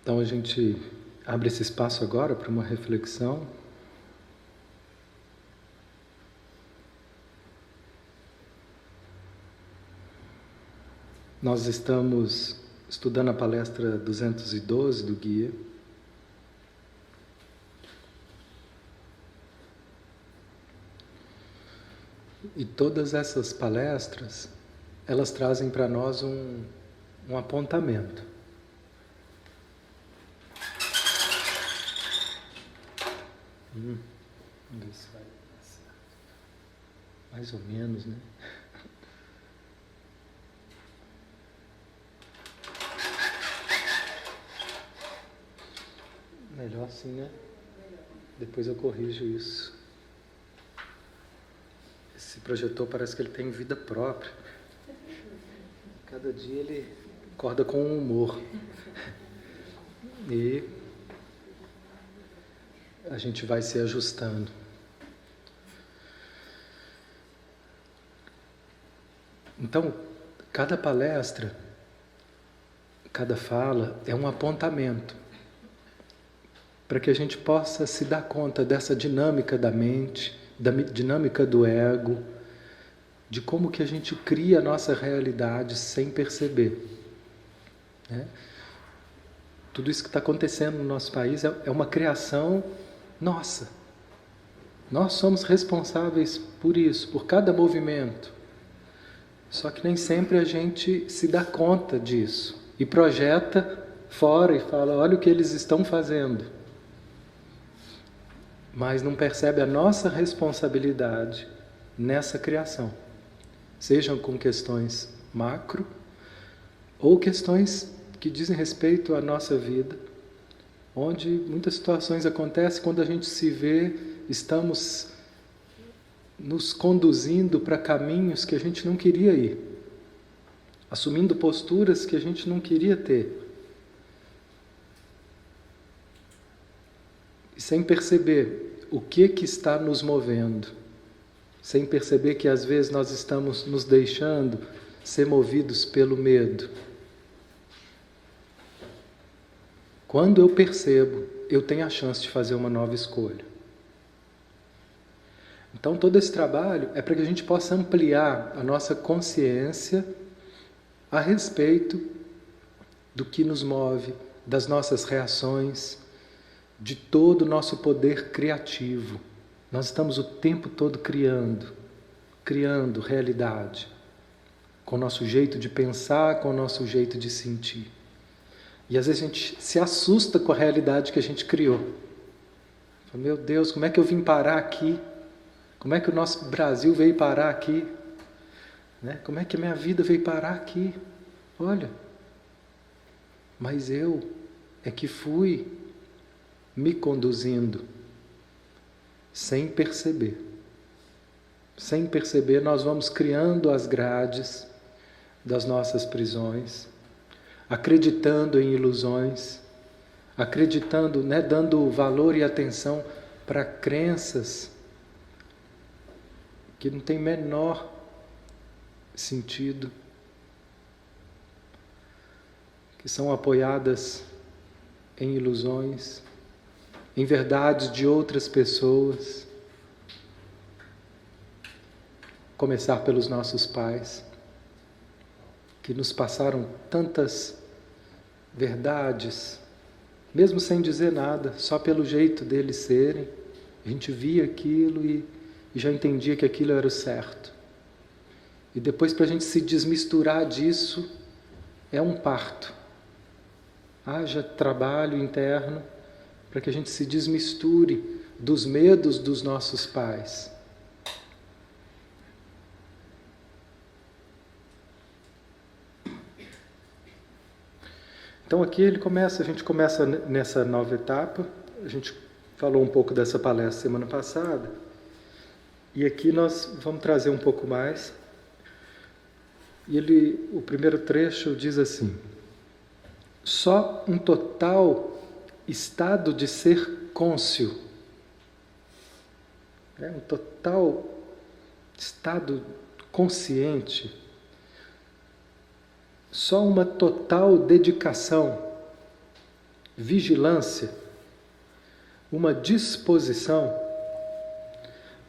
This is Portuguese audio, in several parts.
Então a gente abre esse espaço agora para uma reflexão. Nós estamos estudando a palestra 212 do Guia. E todas essas palestras, elas trazem para nós um apontamento. Vamos ver se vai passar. Mais ou menos, né? Melhor assim, né? Depois eu corrijo isso. Esse projetor parece que ele tem vida própria. Cada dia ele acorda com um humor. E a gente vai se ajustando. Então, cada palestra, cada fala é um apontamento para que a gente possa se dar conta dessa dinâmica da mente, da dinâmica do ego, de como que a gente cria a nossa realidade sem perceber. Né? Tudo isso que está acontecendo no nosso país é uma criação nossa. Nós somos responsáveis por isso, por cada movimento. Só que nem sempre a gente se dá conta disso e projeta fora e fala, olha o que eles estão fazendo. Mas não percebe a nossa responsabilidade nessa criação. Sejam com questões macro ou questões que dizem respeito à nossa vida, onde muitas situações acontecem quando a gente se vê, estamos nos conduzindo para caminhos que a gente não queria ir, assumindo posturas que a gente não queria ter. E sem perceber o que está nos movendo, sem perceber que às vezes nós estamos nos deixando ser movidos pelo medo. Quando eu percebo, eu tenho a chance de fazer uma nova escolha. Então todo esse trabalho é para que a gente possa ampliar a nossa consciência a respeito do que nos move, das nossas reações, de todo o nosso poder criativo. Nós estamos o tempo todo criando realidade, com o nosso jeito de pensar, com o nosso jeito de sentir. E às vezes a gente se assusta com a realidade que a gente criou. Meu Deus, como é que eu vim parar aqui? Como é que o nosso Brasil veio parar aqui? Né? Como é que a minha vida veio parar aqui? Olha, mas eu é que fui me conduzindo sem perceber. Sem perceber, nós vamos criando as grades das nossas prisões, acreditando em ilusões, acreditando, né, dando valor e atenção para crenças que não tem menor sentido, que são apoiadas em ilusões, em verdades de outras pessoas. Começar pelos nossos pais, que nos passaram tantas verdades, mesmo sem dizer nada, só pelo jeito deles serem. A gente via aquilo e já entendia que aquilo era o certo. E depois, para a gente se desmisturar disso, é um parto. Haja trabalho interno para que a gente se desmisture dos medos dos nossos pais. Então aqui a gente começa nessa nova etapa. A gente falou um pouco dessa palestra semana passada. E aqui nós vamos trazer um pouco mais. E o primeiro trecho diz assim: só um total estado de ser cônscio, um total estado consciente, só uma total dedicação vigilância, uma disposição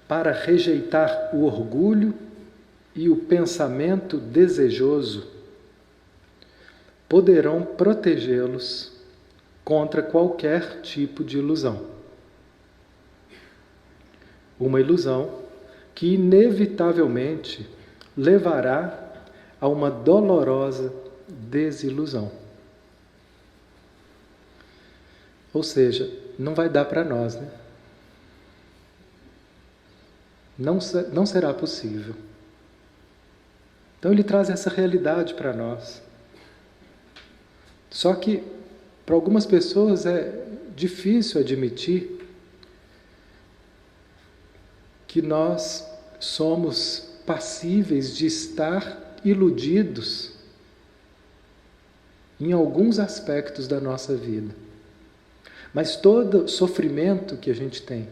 para rejeitar o orgulho e o pensamento desejoso, poderão protegê-los contra qualquer tipo de ilusão. Uma ilusão que inevitavelmente levará a uma dolorosa desilusão. Ou seja, não vai dar para nós, né? Não será possível. Então ele traz essa realidade para nós. Só que para algumas pessoas é difícil admitir que nós somos passíveis de estar iludidos em alguns aspectos da nossa vida. Mas todo sofrimento que a gente tem,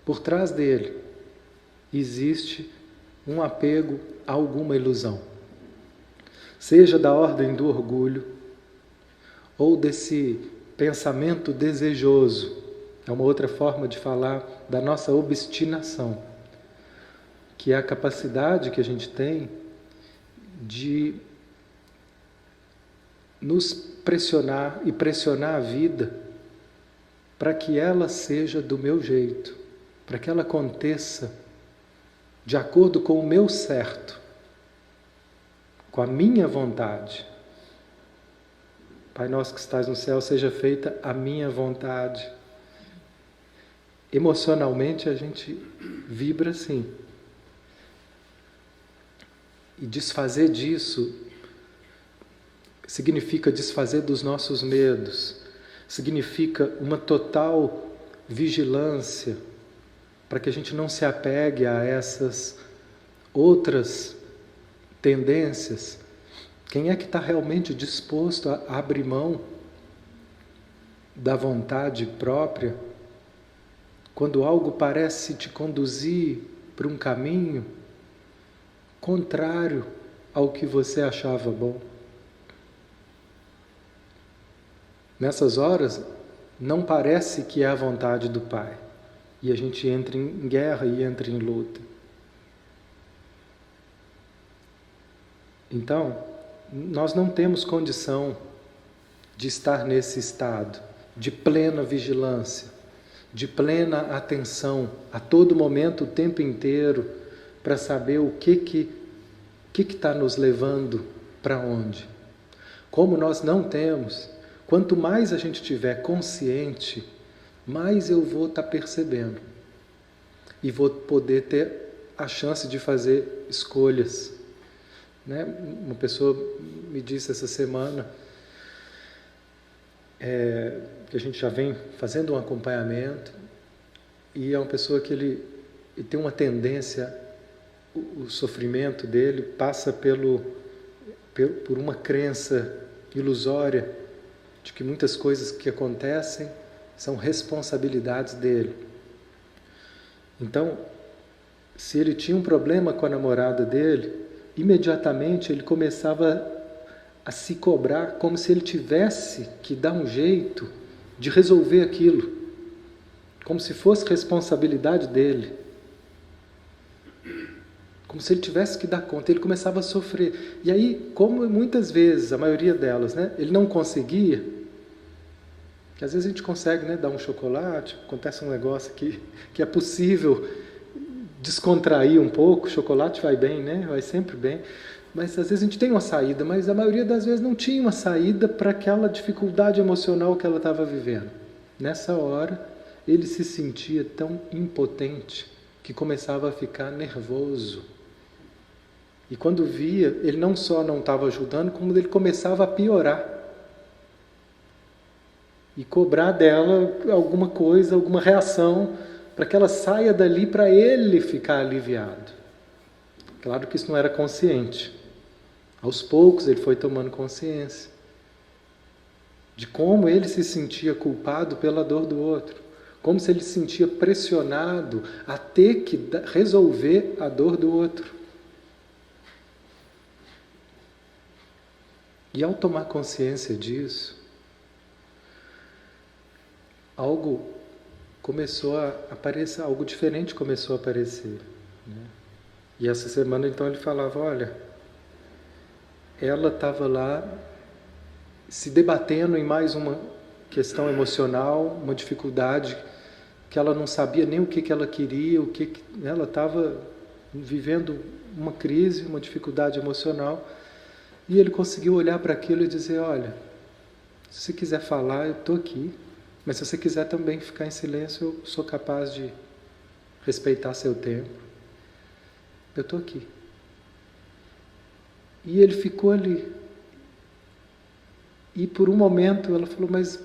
por trás dele, existe um apego a alguma ilusão. Seja da ordem do orgulho, ou desse pensamento desejoso. É uma outra forma de falar da nossa obstinação, que é a capacidade que a gente tem de nos pressionar e pressionar a vida para que ela seja do meu jeito, para que ela aconteça de acordo com o meu certo, com a minha vontade. Pai nosso que estás no céu, seja feita a minha vontade. Emocionalmente a gente vibra assim. E desfazer disso significa desfazer dos nossos medos, significa uma total vigilância para que a gente não se apegue a essas outras tendências. Quem é que está realmente disposto a abrir mão da vontade própria quando algo parece te conduzir para um caminho contrário ao que você achava bom? Nessas horas, não parece que é a vontade do Pai. E a gente entra em guerra e entra em luta. Então, nós não temos condição de estar nesse estado de plena vigilância, de plena atenção, a todo momento, o tempo inteiro, para saber o que está nos levando para onde. Como nós não temos, quanto mais a gente tiver consciente, mais eu vou estar percebendo e vou poder ter a chance de fazer escolhas. Uma pessoa me disse essa semana que a gente já vem fazendo um acompanhamento e é uma pessoa que ele tem uma tendência, o sofrimento dele passa por uma crença ilusória de que muitas coisas que acontecem são responsabilidades dele. Então, se ele tinha um problema com a namorada dele, imediatamente ele começava a se cobrar como se ele tivesse que dar um jeito de resolver aquilo, como se fosse responsabilidade dele, como se ele tivesse que dar conta. Ele começava a sofrer. E aí, como muitas vezes, a maioria delas, ele não conseguia, que às vezes a gente consegue dar um chocolate, acontece um negócio que é possível descontrair um pouco, chocolate vai bem, vai sempre bem, mas às vezes a gente tem uma saída, mas a maioria das vezes não tinha uma saída para aquela dificuldade emocional que ela estava vivendo. Nessa hora, ele se sentia tão impotente que começava a ficar nervoso. E quando via, ele não só não estava ajudando, como ele começava a piorar. E cobrar dela alguma coisa, alguma reação, para que ela saia dali para ele ficar aliviado. Claro que isso não era consciente. Aos poucos ele foi tomando consciência de como ele se sentia culpado pela dor do outro, como se ele se sentia pressionado a ter que resolver a dor do outro. E ao tomar consciência disso, algo começou a aparecer, algo diferente começou a aparecer, né? E essa semana então ele falava, olha, ela estava lá se debatendo em mais uma questão emocional, uma dificuldade que ela não sabia nem o que ela queria, ela estava vivendo uma crise, uma dificuldade emocional, e ele conseguiu olhar para aquilo e dizer, olha, se você quiser falar, eu estou aqui, mas se você quiser também ficar em silêncio, eu sou capaz de respeitar seu tempo. Eu estou aqui. E ele ficou ali. E por um momento ela falou, mas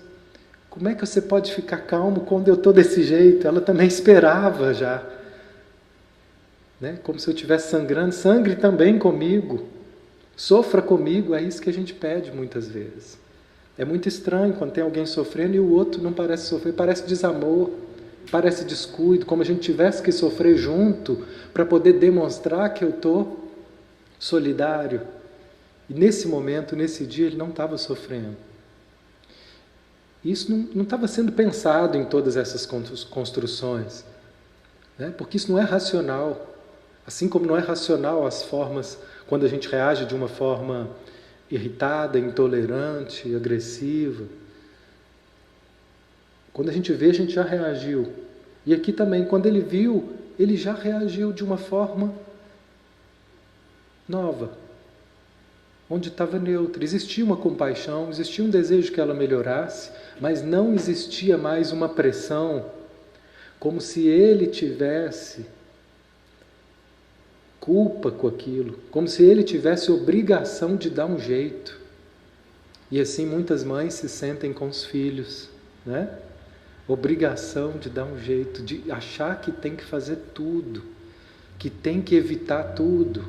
como é que você pode ficar calmo quando eu estou desse jeito? Ela também esperava já. Né? Como se eu estivesse sangrando. Sangre também comigo. Sofra comigo. É isso que a gente pede muitas vezes. É muito estranho quando tem alguém sofrendo e o outro não parece sofrer. Parece desamor, parece descuido. Como a gente tivesse que sofrer junto para poder demonstrar que eu estou solidário. E nesse momento, nesse dia, ele não estava sofrendo. Isso não estava sendo pensado em todas essas construções, né? Porque isso não é racional. Assim como não é racional as formas, quando a gente reage de uma forma irritada, intolerante, agressiva. Quando a gente vê, a gente já reagiu. E aqui também, quando ele viu, ele já reagiu de uma forma nova, onde estava neutra. Existia uma compaixão, existia um desejo que ela melhorasse, mas não existia mais uma pressão, como se ele tivesse culpa com aquilo, como se ele tivesse obrigação de dar um jeito. E assim muitas mães se sentem com os filhos, né? Obrigação de dar um jeito, de achar que tem que fazer tudo, que tem que evitar tudo.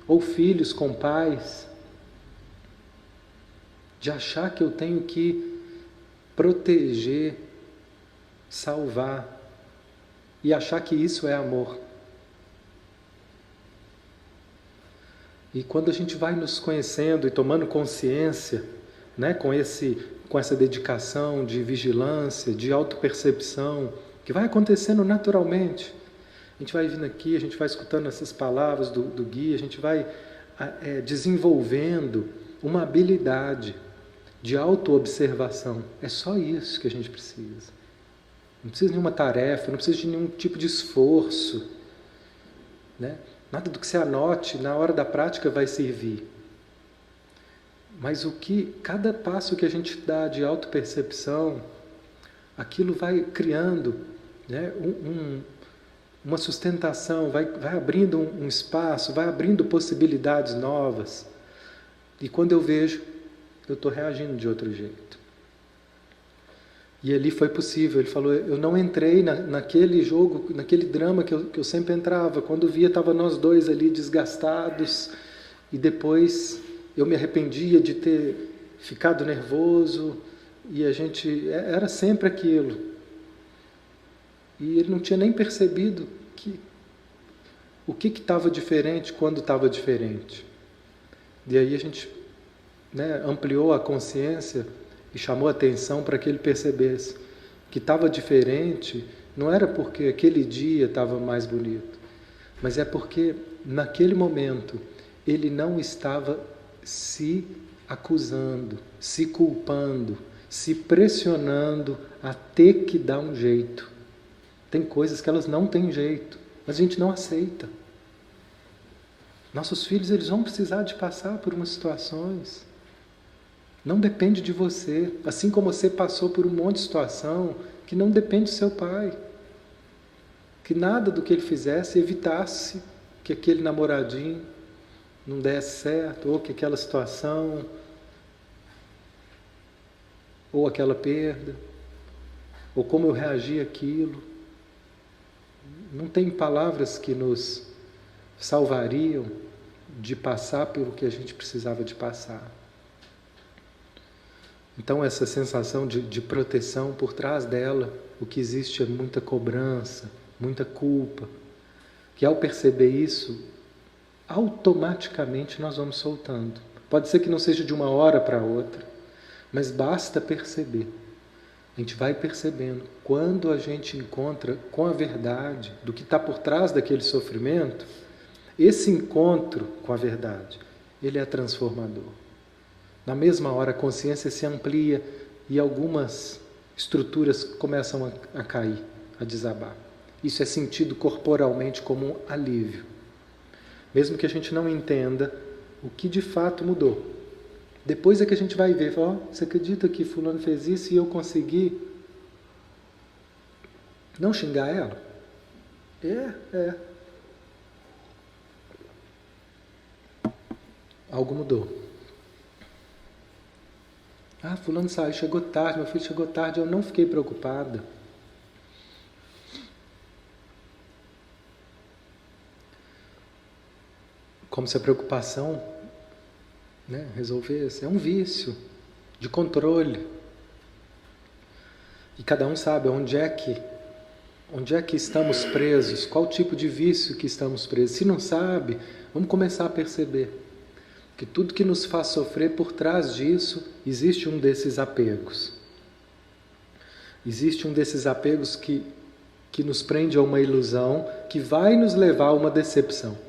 Ou filhos com pais, de achar que eu tenho que proteger, salvar, e achar que isso é amor. E quando a gente vai nos conhecendo e tomando consciência, né, com essa dedicação de vigilância, de autopercepção, que vai acontecendo naturalmente, a gente vai vindo aqui, a gente vai escutando essas palavras do guia, a gente vai desenvolvendo uma habilidade de autoobservação. É só isso que a gente precisa. Não precisa de nenhuma tarefa, não precisa de nenhum tipo de esforço, né? Nada do que você anote, na hora da prática vai servir. Mas cada passo que a gente dá de autopercepção, aquilo vai criando, né, uma sustentação, vai abrindo um espaço, vai abrindo possibilidades novas. E quando eu vejo, eu estou reagindo de outro jeito. E ali foi possível. Ele falou, eu não entrei naquele jogo, naquele drama que eu sempre entrava. Quando via, estava nós dois ali desgastados. E depois eu me arrependia de ter ficado nervoso. E a gente... Era sempre aquilo. E ele não tinha nem percebido o que estava diferente quando estava diferente. E aí a gente, né, ampliou a consciência e chamou a atenção para que ele percebesse que estava diferente, não era porque aquele dia estava mais bonito, mas é porque naquele momento ele não estava se acusando, se culpando, se pressionando a ter que dar um jeito. Tem coisas que elas não têm jeito, mas a gente não aceita. Nossos filhos, eles vão precisar de passar por umas situações. Não depende de você, assim como você passou por um monte de situação que não depende do seu pai. Que nada do que ele fizesse evitasse que aquele namoradinho não desse certo, ou que aquela situação, ou aquela perda, ou como eu reagi àquilo. Não tem palavras que nos salvariam de passar pelo que a gente precisava de passar. Então essa sensação de proteção, por trás dela, o que existe é muita cobrança, muita culpa, que ao perceber isso, automaticamente nós vamos soltando. Pode ser que não seja de uma hora para outra, mas basta perceber. A gente vai percebendo, quando a gente encontra com a verdade do que está por trás daquele sofrimento, esse encontro com a verdade, ele é transformador. Na mesma hora a consciência se amplia e algumas estruturas começam a cair, a desabar. Isso é sentido corporalmente como um alívio. Mesmo que a gente não entenda o que de fato mudou. Depois é que a gente vai ver, você acredita que fulano fez isso e eu consegui não xingar ela? Algo mudou. Fulano saiu, chegou tarde, meu filho chegou tarde, eu não fiquei preocupada. Como se a preocupação, resolvesse. É um vício de controle. E cada um sabe onde é que estamos presos, qual tipo de vício que estamos presos. Se não sabe, vamos começar a perceber que tudo que nos faz sofrer, por trás disso, existe um desses apegos. Existe um desses apegos que nos prende a uma ilusão, que vai nos levar a uma decepção.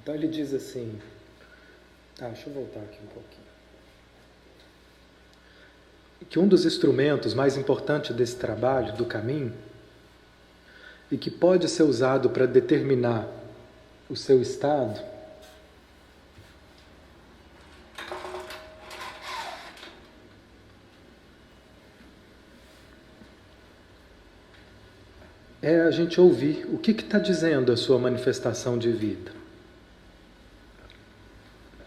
Então ele diz assim, deixa eu voltar aqui um pouquinho. Que um dos instrumentos mais importantes desse trabalho, do caminho, e que pode ser usado para determinar o seu estado, é a gente ouvir o que está dizendo a sua manifestação de vida.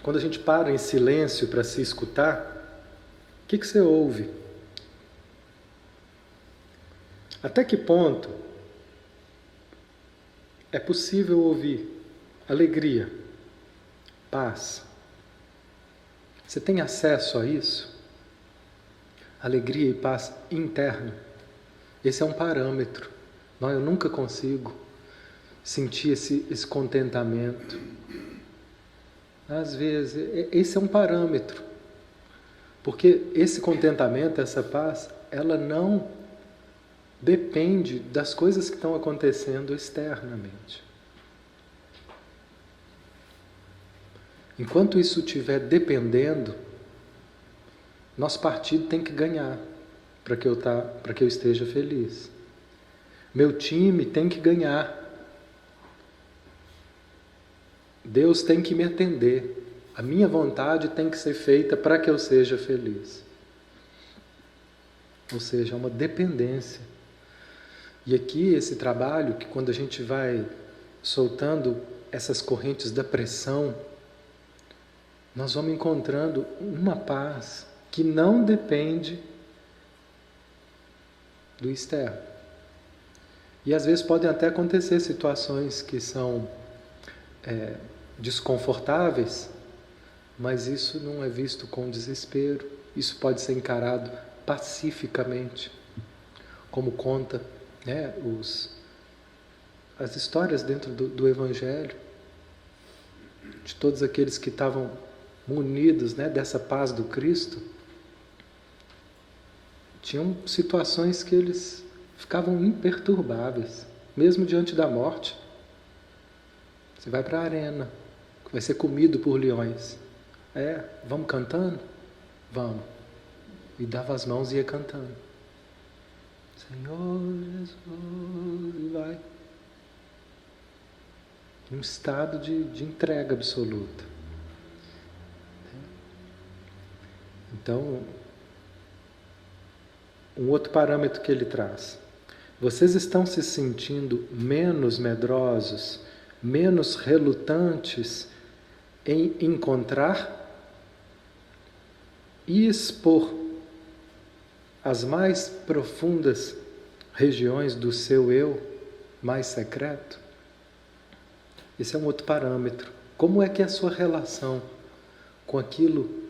Quando a gente para em silêncio para se escutar, o que você ouve? Até que ponto é possível ouvir alegria, paz? Você tem acesso a isso? Alegria e paz interna. Esse é um parâmetro. Não, eu nunca consigo sentir esse contentamento. Às vezes, esse é um parâmetro. Porque esse contentamento, essa paz, ela não depende das coisas que estão acontecendo externamente. Enquanto isso estiver dependendo, nosso partido tem que ganhar para que eu esteja feliz. Meu time tem que ganhar. Deus tem que me atender. A minha vontade tem que ser feita para que eu seja feliz. Ou seja, é uma dependência. E aqui esse trabalho, que quando a gente vai soltando essas correntes da pressão, nós vamos encontrando uma paz que não depende do externo. E às vezes podem até acontecer situações que são desconfortáveis, mas isso não é visto com desespero. Isso pode ser encarado pacificamente, como conta as histórias dentro do Evangelho, de todos aqueles que estavam munidos dessa paz do Cristo. Tinham situações que eles ficavam imperturbáveis, mesmo diante da morte. Você vai para a arena, vai ser comido por leões. Vamos cantando? Vamos. E dava as mãos e ia cantando. Senhor Jesus, e vai. Um estado de entrega absoluta. Então, um outro parâmetro que ele traz. Vocês estão se sentindo menos medrosos, menos relutantes em encontrar e expor as mais profundas regiões do seu eu mais secreto? Esse é um outro parâmetro. Como é que é a sua relação com aquilo,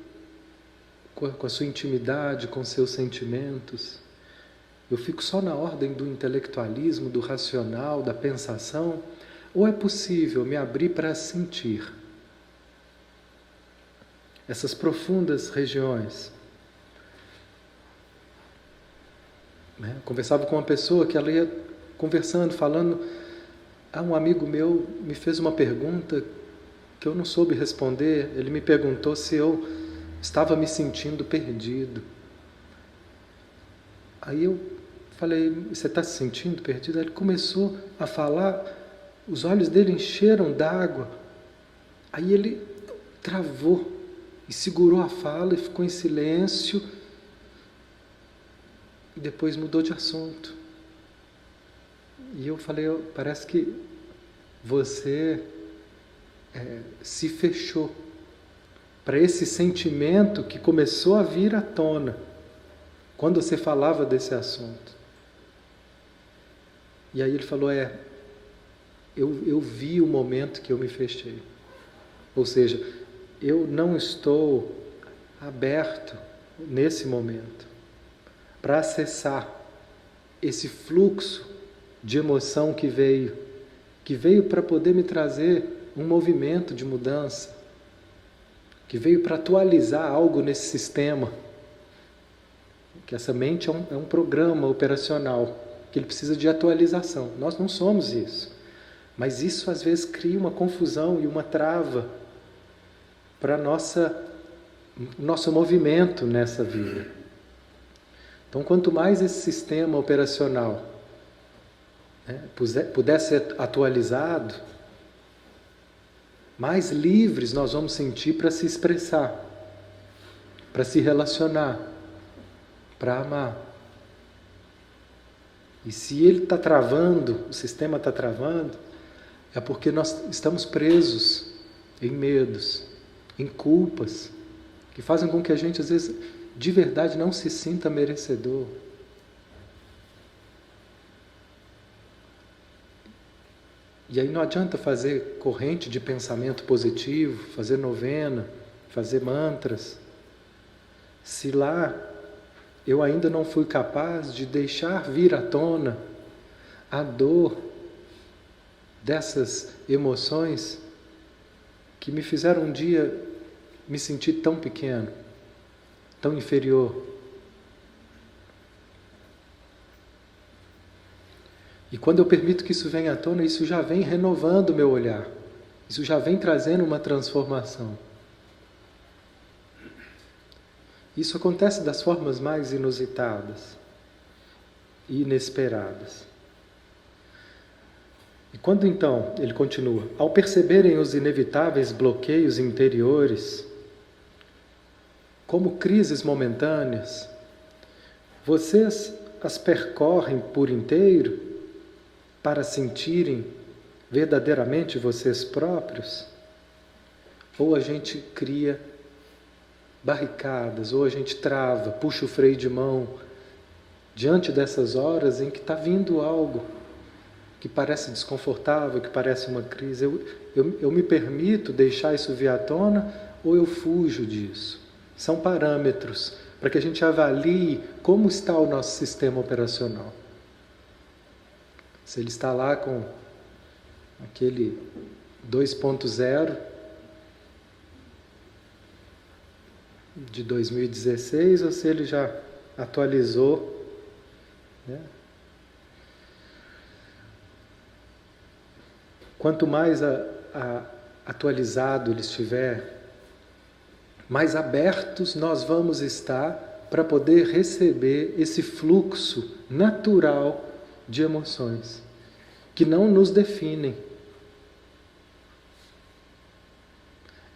com a sua intimidade, com seus sentimentos? Eu fico só na ordem do intelectualismo, do racional, da pensação? Ou é possível me abrir para sentir essas profundas regiões? Eu conversava com uma pessoa que ela ia conversando, falando. Um amigo meu me fez uma pergunta que eu não soube responder. Ele me perguntou se eu estava me sentindo perdido. Aí eu falei, você está se sentindo perdido? Aí ele começou a falar, os olhos dele encheram d'água. Aí ele travou e segurou a fala e ficou em silêncio. E depois mudou de assunto. E eu falei, parece que você se fechou para esse sentimento que começou a vir à tona quando você falava desse assunto. E aí ele falou, eu vi o momento que eu me fechei. Ou seja, eu não estou aberto nesse momento para acessar esse fluxo de emoção que veio para poder me trazer um movimento de mudança, que veio para atualizar algo nesse sistema, que essa mente é um programa operacional, que ele precisa de atualização. Nós não somos isso, mas isso às vezes cria uma confusão e uma trava para nosso movimento nessa vida. Então, quanto mais esse sistema operacional puder ser atualizado, mais livres nós vamos sentir para se expressar, para se relacionar, para amar. E se ele está travando, o sistema está travando, é porque nós estamos presos em medos, em culpas, que fazem com que a gente, às vezes, de verdade não se sinta merecedor. E aí não adianta fazer corrente de pensamento positivo, fazer novena, fazer mantras, se lá eu ainda não fui capaz de deixar vir à tona a dor dessas emoções que me fizeram um dia me sentir tão pequeno, tão inferior. E quando eu permito que isso venha à tona, isso já vem renovando o meu olhar. Isso já vem trazendo uma transformação. Isso acontece das formas mais inusitadas e inesperadas. E quando então, ele continua, ao perceberem os inevitáveis bloqueios interiores, como crises momentâneas, vocês as percorrem por inteiro para sentirem verdadeiramente vocês próprios? Ou a gente cria barricadas, ou a gente trava, puxa o freio de mão diante dessas horas em que está vindo algo que parece desconfortável, que parece uma crise? Eu me permito deixar isso vir à tona ou eu fujo disso? São parâmetros para que a gente avalie como está o nosso sistema operacional. Se ele está lá com aquele 2.0 de 2016 ou se ele já atualizou, né? Quanto mais atualizado ele estiver, mais abertos nós vamos estar para poder receber esse fluxo natural de emoções que não nos definem.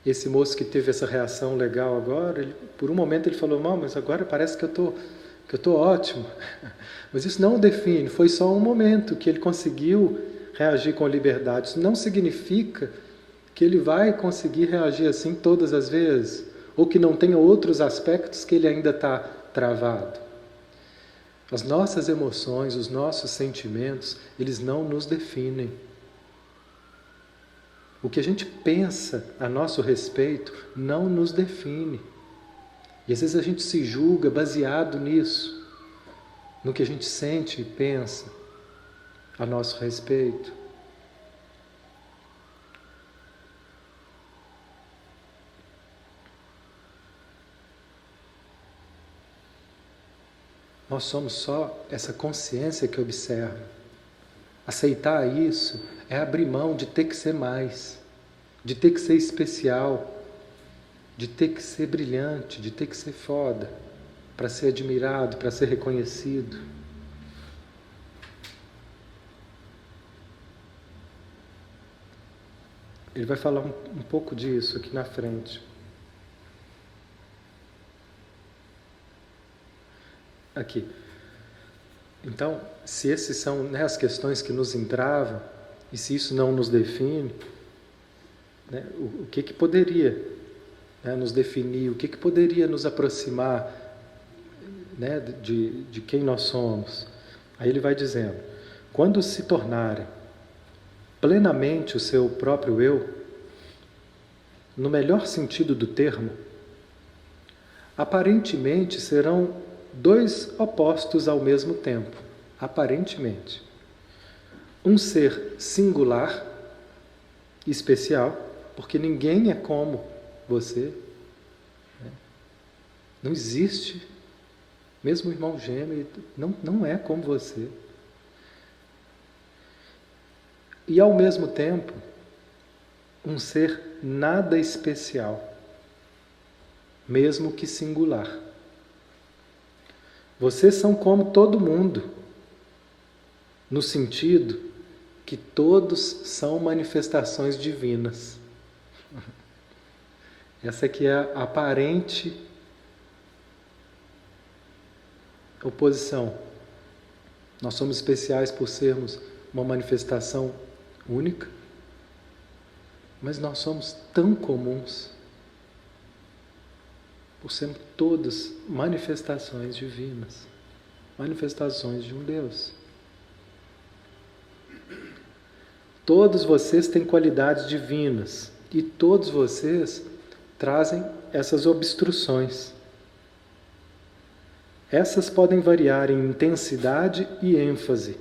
Esse moço que teve essa reação legal agora, por um momento ele falou, mas agora parece que eu tô ótimo. Mas isso não o define, foi só um momento que ele conseguiu reagir com liberdade. Isso não significa que ele vai conseguir reagir assim todas as vezes, ou que não tenha outros aspectos que ele ainda está travado. As nossas emoções, os nossos sentimentos, eles não nos definem. O que a gente pensa a nosso respeito não nos define. E às vezes a gente se julga baseado nisso. no que a gente sente e pensa a nosso respeito. Nós somos só essa consciência que observa. Aceitar isso é abrir mão de ter que ser mais, de ter que ser especial, de ter que ser brilhante, de ter que ser foda, para ser admirado, para ser reconhecido. Ele vai falar um pouco disso aqui na frente. Aqui. Então, se esses são as questões que nos entravam, e se isso não nos define, o que poderia nos definir, o que poderia nos aproximar de quem nós somos? Aí ele vai dizendo, quando se tornarem plenamente o seu próprio eu, no melhor sentido do termo, aparentemente serão dois opostos ao mesmo tempo, aparentemente. Um ser singular e especial, porque ninguém é como você. Não existe, mesmo o irmão gêmeo, não é como você. E ao mesmo tempo, um ser nada especial, mesmo que singular. Vocês são como todo mundo, no sentido que todos são manifestações divinas. Essa aqui é a aparente oposição. Nós somos especiais por sermos uma manifestação única, mas nós somos tão comuns por sermos todas manifestações divinas, manifestações de um Deus. Todos vocês têm qualidades divinas e todos vocês trazem essas obstruções. Essas podem variar em intensidade e ênfase.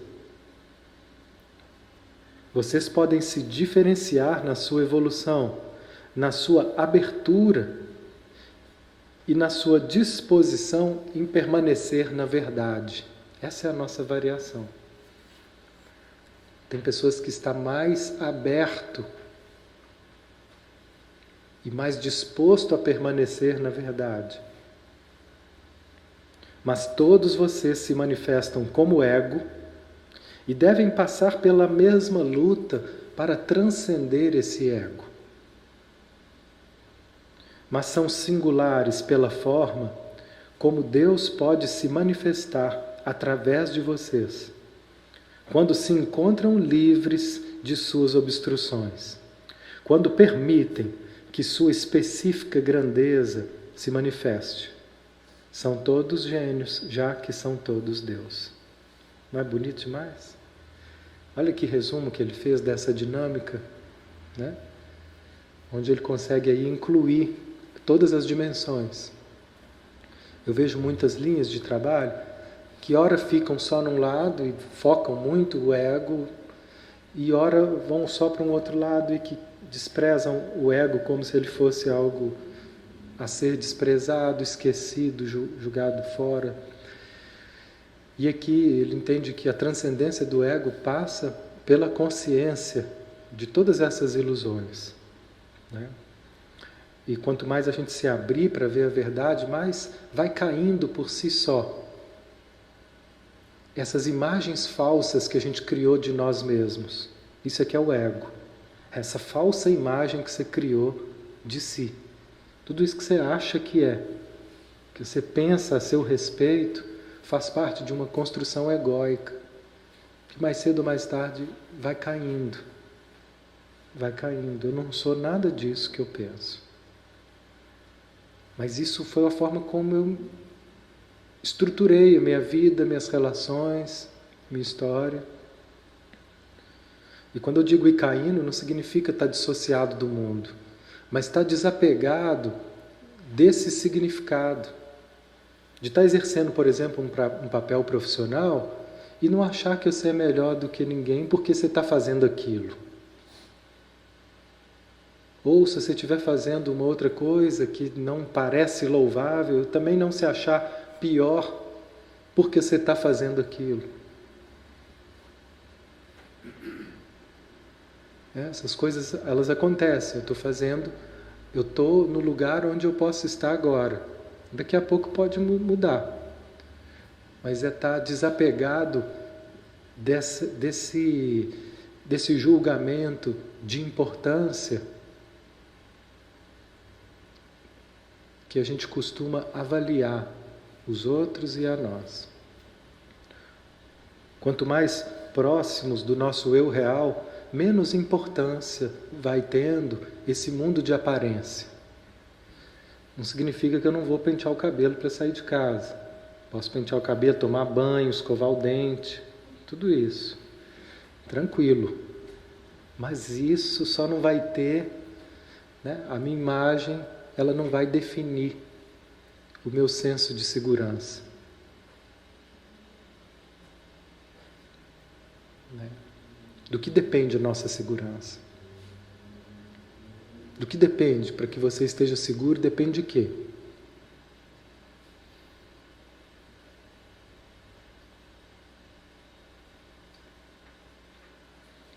Vocês podem se diferenciar na sua evolução, na sua abertura e na sua disposição em permanecer na verdade. Essa é a nossa variação. Tem pessoas que estão mais aberto e mais disposto a permanecer na verdade. Mas todos vocês se manifestam como ego e devem passar pela mesma luta para transcender esse ego. Mas são singulares pela forma como Deus pode se manifestar através de vocês, quando se encontram livres de suas obstruções, quando permitem que sua específica grandeza se manifeste. São todos gênios, já que são todos Deus. Não é bonito demais? Olha que resumo que ele fez dessa dinâmica, onde ele consegue aí incluir todas as dimensões. Eu vejo muitas linhas de trabalho que ora ficam só num lado e focam muito o ego, e ora vão só para um outro lado e que desprezam o ego como se ele fosse algo a ser desprezado, esquecido, julgado fora. E aqui ele entende que a transcendência do ego passa pela consciência de todas essas ilusões. E quanto mais a gente se abrir para ver a verdade, mais vai caindo por si só essas imagens falsas que a gente criou de nós mesmos. Isso aqui é o ego. Essa falsa imagem que você criou de si. Tudo isso que você acha que você pensa a seu respeito, faz parte de uma construção egóica, que mais cedo ou mais tarde vai caindo. Vai caindo. Eu não sou nada disso que eu penso. Mas isso foi a forma como eu estruturei a minha vida, minhas relações, minha história. E quando eu digo ir caindo, não significa estar dissociado do mundo, mas estar desapegado desse significado De estar exercendo, por exemplo, um papel profissional e não achar que você é melhor do que ninguém porque você está fazendo aquilo. Ou se você estiver fazendo uma outra coisa que não parece louvável, também não se achar pior porque você está fazendo aquilo. Essas coisas, elas acontecem. Eu estou no lugar onde eu posso estar agora. Daqui a pouco pode mudar. Mas é estar desapegado desse julgamento de importância que a gente costuma avaliar os outros e a nós. Quanto mais próximos do nosso eu real, menos importância vai tendo esse mundo de aparência. Não significa que eu não vou pentear o cabelo para sair de casa. Posso pentear o cabelo, tomar banho, escovar o dente, tudo isso. Tranquilo. Mas isso só não vai ter, né? A minha imagem, ela não vai definir o meu senso de segurança. Né? Do que depende a nossa segurança? Do que depende para que você esteja seguro? Depende de quê?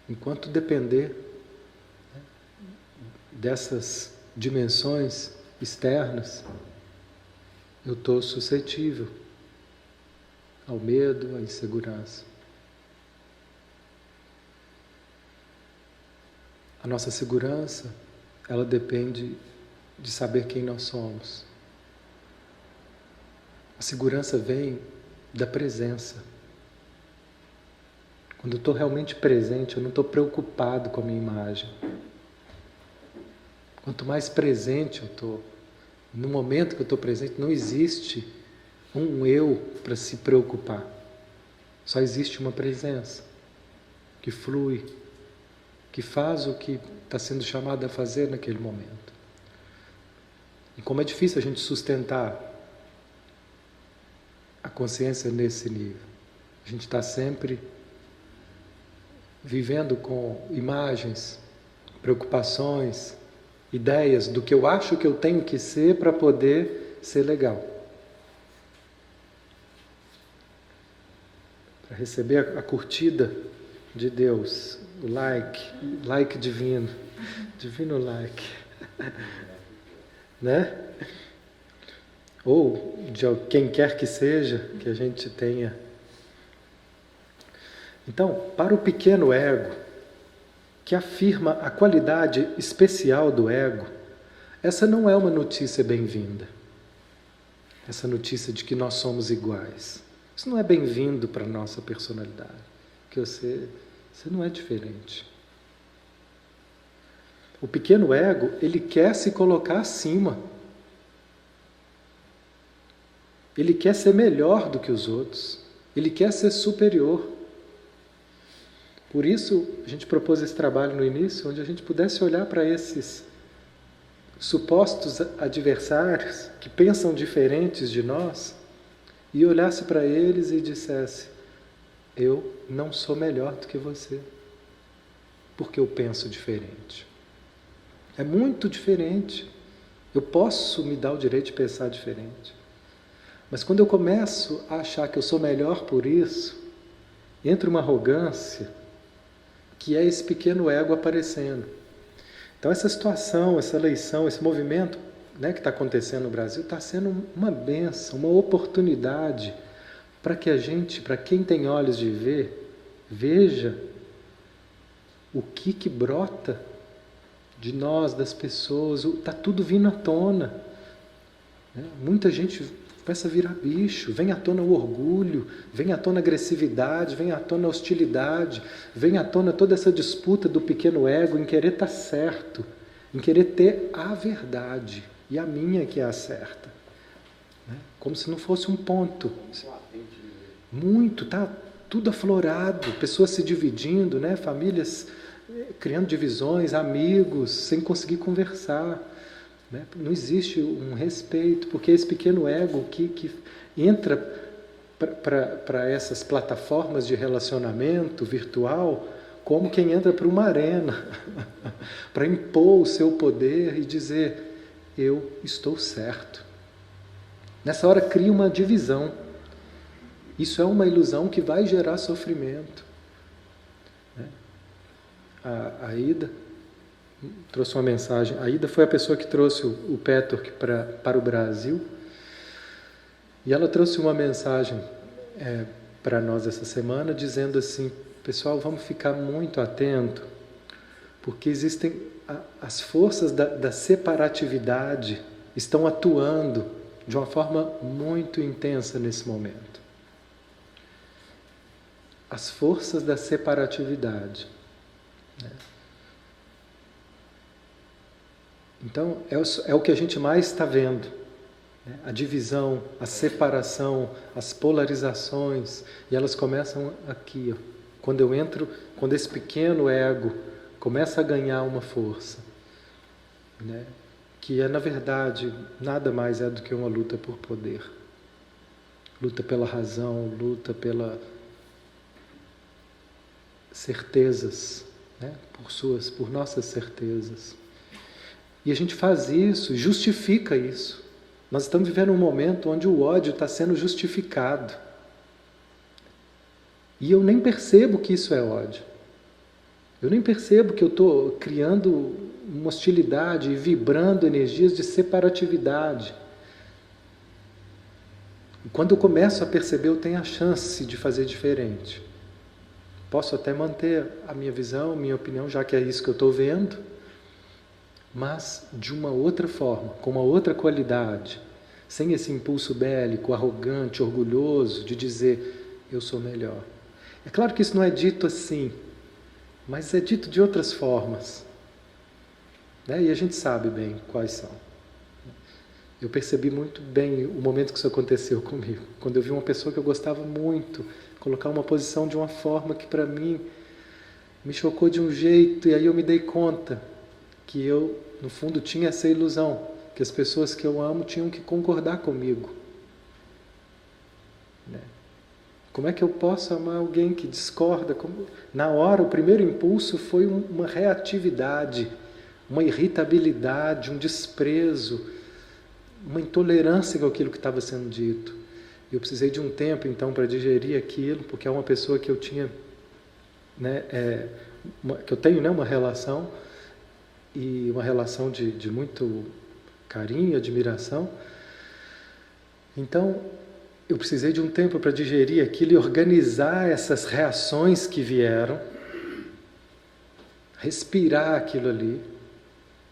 Enquanto depender, né, dessas dimensões externas, eu estou suscetível ao medo, à insegurança. A nossa segurança, ela depende de saber quem nós somos. A segurança vem da presença. Quando eu estou realmente presente, eu não estou preocupado com a minha imagem. Quanto mais presente eu estou, no momento que eu estou presente, não existe um eu para se preocupar. Só existe uma presença que flui, que faz o que está sendo chamado a fazer naquele momento. E como é difícil a gente sustentar a consciência nesse nível. A gente está sempre vivendo com imagens, preocupações, ideias do que eu acho que eu tenho que ser para poder ser legal. Para receber a curtida de Deus, o like divino, divino like, né? Ou de quem quer que seja que a gente tenha. Então, para o pequeno ego, que afirma a qualidade especial do ego, essa não é uma notícia bem-vinda. Essa notícia de que nós somos iguais. Isso não é bem-vindo para a nossa personalidade. Porque você não é diferente. O pequeno ego, ele quer se colocar acima. Ele quer ser melhor do que os outros. Ele quer ser superior. Por isso, a gente propôs esse trabalho no início, onde a gente pudesse olhar para esses supostos adversários que pensam diferentes de nós e olhasse para eles e dissesse: eu não sou melhor do que você, porque eu penso diferente. É muito diferente. Eu posso me dar o direito de pensar diferente. Mas quando eu começo a achar que eu sou melhor por isso, entra uma arrogância, que é esse pequeno ego aparecendo. Então essa situação, essa eleição, esse movimento, né, que está acontecendo no Brasil, está sendo uma bênção, uma oportunidade para que a gente, para quem tem olhos de ver, veja o que brota de nós, das pessoas. Está tudo vindo à tona. Né? Muita gente começa a virar bicho, vem à tona o orgulho, vem à tona a agressividade, vem à tona a hostilidade, vem à tona toda essa disputa do pequeno ego em querer estar certo, em querer ter a verdade, e a minha que é a certa. Né? Como se não fosse um ponto. Muito, tá tudo aflorado, pessoas se dividindo, né? Famílias criando divisões, amigos, sem conseguir conversar. né? Não existe um respeito, porque esse pequeno ego que entra para essas plataformas de relacionamento virtual como quem entra para uma arena para impor o seu poder e dizer: eu estou certo. Nessa hora cria uma divisão. Isso é uma ilusão que vai gerar sofrimento. A Ida trouxe uma mensagem. A Ida foi a pessoa que trouxe o Petwork para o Brasil. E ela trouxe uma mensagem para nós essa semana, dizendo assim: pessoal, vamos ficar muito atento, porque existem as forças da separatividade estão atuando de uma forma muito intensa nesse momento. As forças da separatividade. Né? Então, é o que a gente mais está vendo. Né? A divisão, a separação, as polarizações, e elas começam aqui. Ó. Quando esse pequeno ego começa a ganhar uma força, né? Que na verdade, nada mais é do que uma luta por poder. Luta pela razão, luta pelas certezas, né? Por nossas certezas. E a gente faz isso, justifica isso. Nós estamos vivendo um momento onde o ódio está sendo justificado. E eu nem percebo que isso é ódio. Eu nem percebo que eu estou criando uma hostilidade e vibrando energias de separatividade. E quando eu começo a perceber, eu tenho a chance de fazer diferente. Posso até manter a minha visão, minha opinião, já que é isso que eu estou vendo, mas de uma outra forma, com uma outra qualidade, sem esse impulso bélico, arrogante, orgulhoso, de dizer: eu sou melhor. É claro que isso não é dito assim, mas é dito de outras formas. Né? E a gente sabe bem quais são. Eu percebi muito bem o momento que isso aconteceu comigo. Quando eu vi uma pessoa que eu gostava muito colocar uma posição de uma forma que para mim me chocou de um jeito, e aí eu me dei conta que eu, no fundo, tinha essa ilusão, que as pessoas que eu amo tinham que concordar comigo. Né? Como é que eu posso amar alguém que discorda? Na hora, o primeiro impulso foi uma reatividade, uma irritabilidade, um desprezo, uma intolerância com aquilo que estava sendo dito. Eu precisei de um tempo, então, para digerir aquilo, porque é uma pessoa que eu tinha, né, que eu tenho, né, uma relação, e uma relação de muito carinho, admiração. Então, eu precisei de um tempo para digerir aquilo e organizar essas reações que vieram, respirar aquilo ali,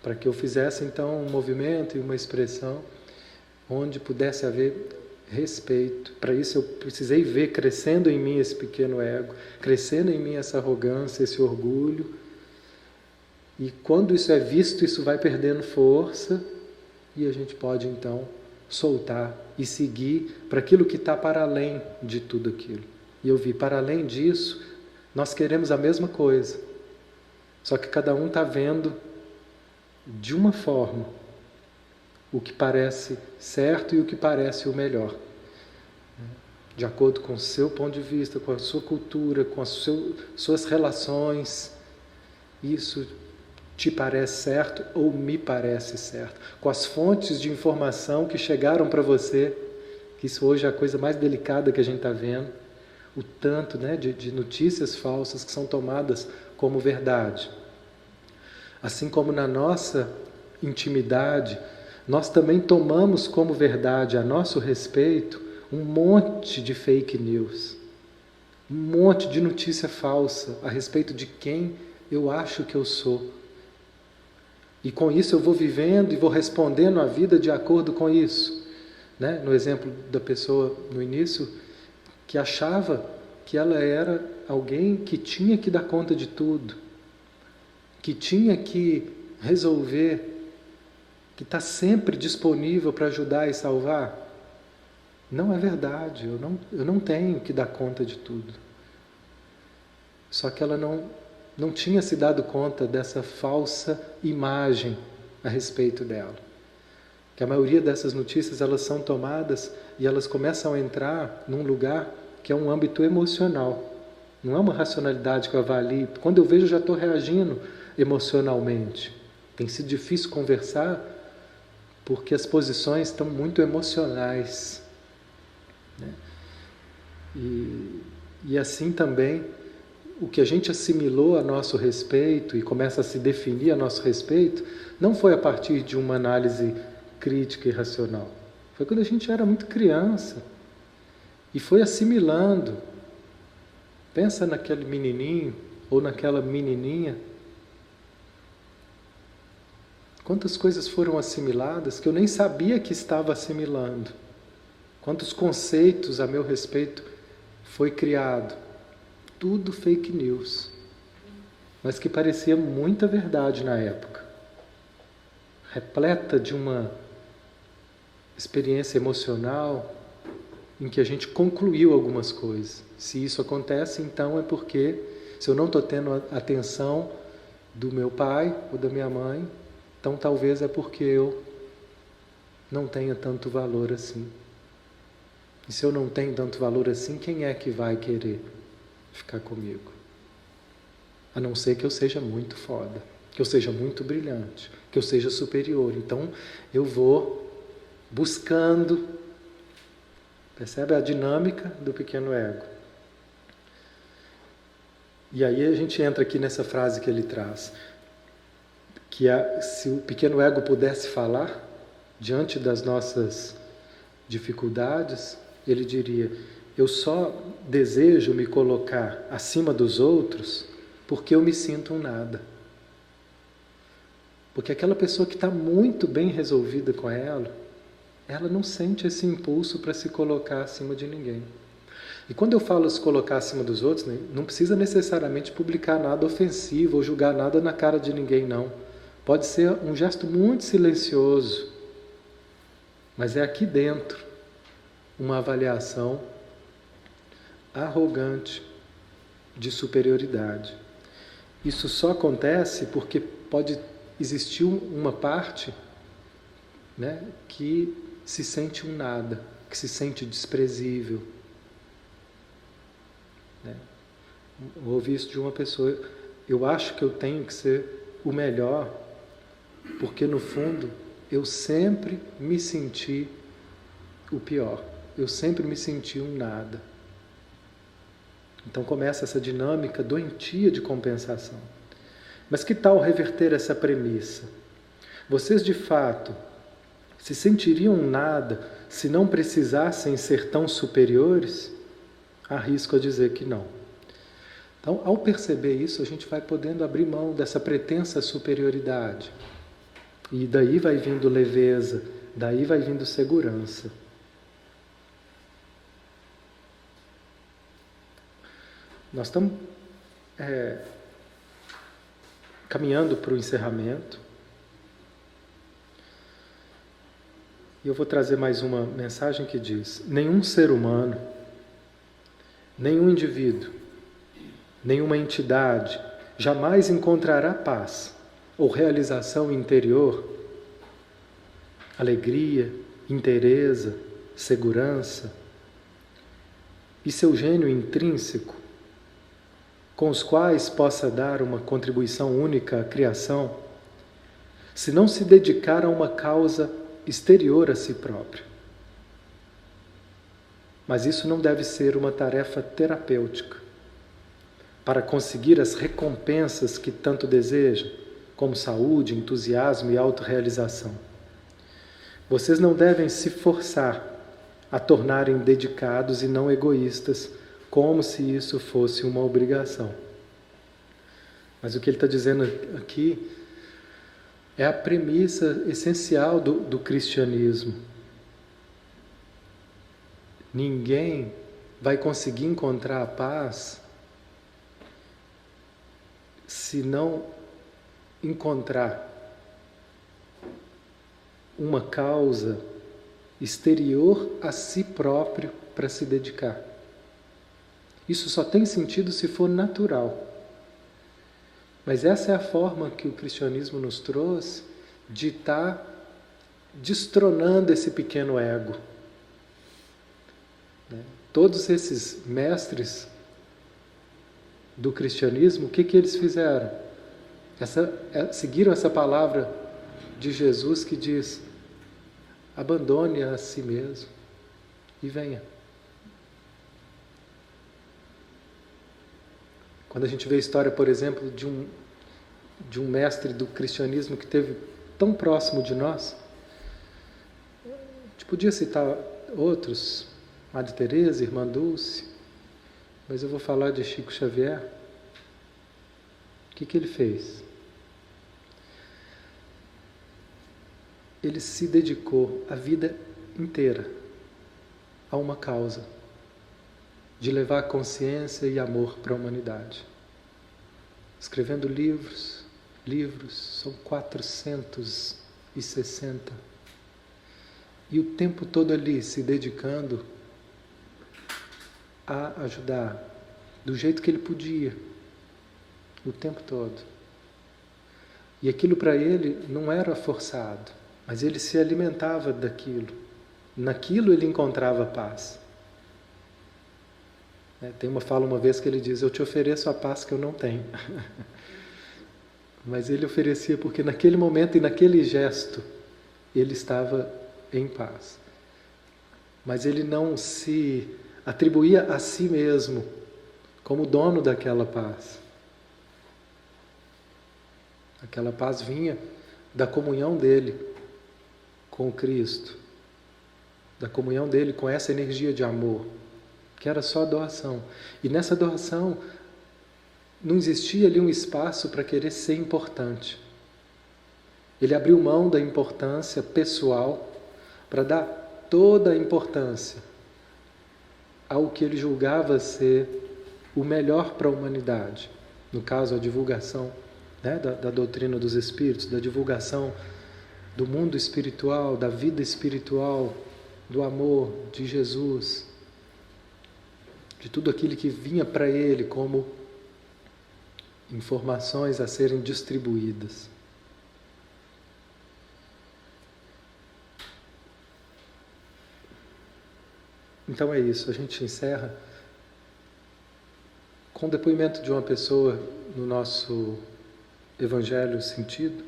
para que eu fizesse então um movimento e uma expressão onde pudesse haver respeito. Para isso eu precisei ver crescendo em mim esse pequeno ego, crescendo em mim essa arrogância, esse orgulho. E quando isso é visto, isso vai perdendo força e a gente pode então soltar e seguir para aquilo que está para além de tudo aquilo. E eu vi, para além disso, nós queremos a mesma coisa, só que cada um está vendo de uma forma o que parece certo e o que parece o melhor, de acordo com o seu ponto de vista, com a sua cultura, com as suas relações. Isso te parece certo ou me parece certo, com as fontes de informação que chegaram para você, que isso hoje é a coisa mais delicada que a gente está vendo, o tanto, né, de notícias falsas que são tomadas como verdade. Assim como na nossa intimidade, nós também tomamos como verdade a nosso respeito um monte de fake news, um monte de notícia falsa a respeito de quem eu acho que eu sou. E com isso eu vou vivendo e vou respondendo à vida de acordo com isso. Né? No exemplo da pessoa no início, que achava que ela era alguém que tinha que dar conta de tudo, que tinha que resolver, que está sempre disponível para ajudar e salvar. Não é verdade, eu não tenho que dar conta de tudo. Só que ela não tinha se dado conta dessa falsa imagem a respeito dela. que a maioria dessas notícias elas são tomadas e elas começam a entrar num lugar que é um âmbito emocional. Não é uma racionalidade que eu avalio. Quando eu vejo, eu já estou reagindo emocionalmente. Tem sido difícil conversar porque as posições estão muito emocionais, né? E assim também, o que a gente assimilou a nosso respeito e começa a se definir a nosso respeito, não foi a partir de uma análise crítica e racional. Foi quando a gente era muito criança e foi assimilando. Pensa naquele menininho ou naquela menininha. Quantas coisas foram assimiladas que eu nem sabia que estava assimilando. Quantos conceitos a meu respeito foi criado. Tudo fake news. Mas que parecia muita verdade na época. Repleta de uma experiência emocional em que a gente concluiu algumas coisas. Se isso acontece, então é porque, se eu não estou tendo a atenção do meu pai ou da minha mãe, então talvez é porque eu não tenha tanto valor assim. E se eu não tenho tanto valor assim, quem é que vai querer ficar comigo? A não ser que eu seja muito foda, que eu seja muito brilhante, que eu seja superior. Então eu vou buscando. Percebe a dinâmica do pequeno ego? E aí a gente entra aqui nessa frase que ele traz, que se o pequeno ego pudesse falar diante das nossas dificuldades, ele diria: eu só desejo me colocar acima dos outros porque eu me sinto um nada. Porque aquela pessoa que está muito bem resolvida com ela não sente esse impulso para se colocar acima de ninguém. E quando eu falo se colocar acima dos outros, né, não precisa necessariamente publicar nada ofensivo ou julgar nada na cara de ninguém, não. Pode ser um gesto muito silencioso, mas é aqui dentro uma avaliação arrogante de superioridade. Isso só acontece porque pode existir uma parte, né, que se sente um nada, que se sente desprezível. Né? Eu ouvi isso de uma pessoa: eu acho que eu tenho que ser o melhor, porque no fundo eu sempre me senti o pior, eu sempre me senti um nada. Então começa essa dinâmica doentia de compensação. Mas que tal reverter essa premissa? Vocês de fato se sentiriam um nada se não precisassem ser tão superiores? Arrisco a dizer que não. Então, ao perceber isso, a gente vai podendo abrir mão dessa pretensa superioridade. E daí vai vindo leveza, daí vai vindo segurança. Nós estamos caminhando para o encerramento. E eu vou trazer mais uma mensagem que diz: nenhum ser humano, nenhum indivíduo, nenhuma entidade jamais encontrará paz ou realização interior, alegria, inteireza, segurança e seu gênio intrínseco, com os quais possa dar uma contribuição única à criação, se não se dedicar a uma causa exterior a si próprio. Mas isso não deve ser uma tarefa terapêutica para conseguir as recompensas que tanto deseja, como saúde, entusiasmo e autorrealização. Vocês não devem se forçar a tornarem dedicados e não egoístas, como se isso fosse uma obrigação. Mas o que ele está dizendo aqui é a premissa essencial do cristianismo. Ninguém vai conseguir encontrar a paz se não encontrar uma causa exterior a si próprio para se dedicar. Isso só tem sentido se for natural. Mas essa é a forma que o cristianismo nos trouxe de estar destronando esse pequeno ego. Todos esses mestres do cristianismo, o que eles fizeram? Seguiram essa palavra de Jesus que diz: abandone a si mesmo e venha. Quando a gente vê a história, por exemplo, de um mestre do cristianismo que esteve tão próximo de nós, a gente podia citar outros, Madre Teresa, Irmã Dulce, mas eu vou falar de Chico Xavier. O que ele fez? Ele se dedicou a vida inteira a uma causa, de levar consciência e amor para a humanidade. Escrevendo livros, são 460. E o tempo todo ali se dedicando a ajudar do jeito que ele podia, o tempo todo. E aquilo para ele não era forçado, mas ele se alimentava daquilo. Naquilo ele encontrava paz. Tem uma fala uma vez que ele diz: eu te ofereço a paz que eu não tenho. Mas ele oferecia porque naquele momento e naquele gesto ele estava em paz. Mas ele não se atribuía a si mesmo como dono daquela paz. Aquela paz vinha da comunhão dele com Cristo, da comunhão dele com essa energia de amor, que era só doação. E nessa doação não existia ali um espaço para querer ser importante. Ele abriu mão da importância pessoal para dar toda a importância ao que ele julgava ser o melhor para a humanidade. No caso, a divulgação da doutrina dos Espíritos, da divulgação do mundo espiritual, da vida espiritual, do amor de Jesus, de tudo aquilo que vinha para ele como informações a serem distribuídas. Então é isso, a gente encerra com o depoimento de uma pessoa no nosso Evangelho Sentido,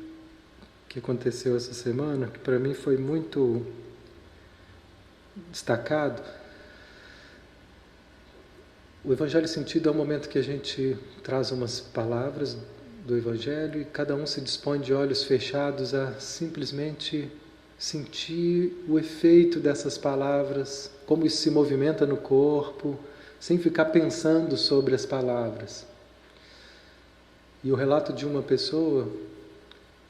que aconteceu essa semana, que para mim foi muito destacado. O Evangelho Sentido é um momento que a gente traz umas palavras do Evangelho e cada um se dispõe de olhos fechados a simplesmente sentir o efeito dessas palavras, como isso se movimenta no corpo, sem ficar pensando sobre as palavras. E o relato de uma pessoa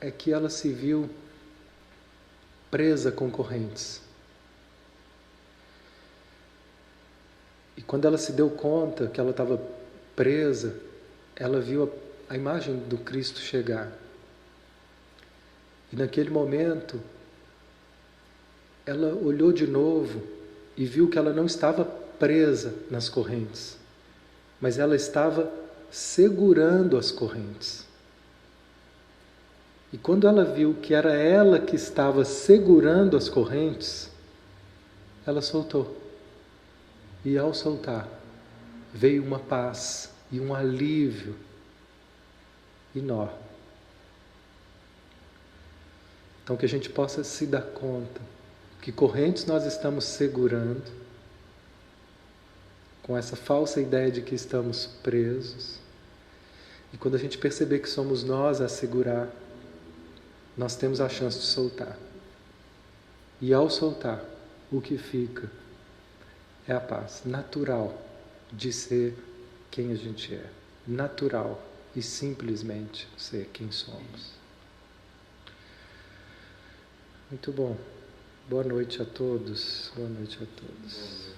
é que ela se viu presa com correntes. E quando ela se deu conta que ela estava presa, ela viu a imagem do Cristo chegar. E naquele momento, ela olhou de novo e viu que ela não estava presa nas correntes, mas ela estava segurando as correntes. E quando ela viu que era ela que estava segurando as correntes, ela soltou. E ao soltar, veio uma paz e um alívio enorme. Então que a gente possa se dar conta que correntes nós estamos segurando, com essa falsa ideia de que estamos presos. E quando a gente perceber que somos nós a segurar, nós temos a chance de soltar. E ao soltar, o que fica é a paz natural de ser quem a gente é. Natural e simplesmente ser quem somos. Muito bom. Boa noite a todos. Boa noite a todos.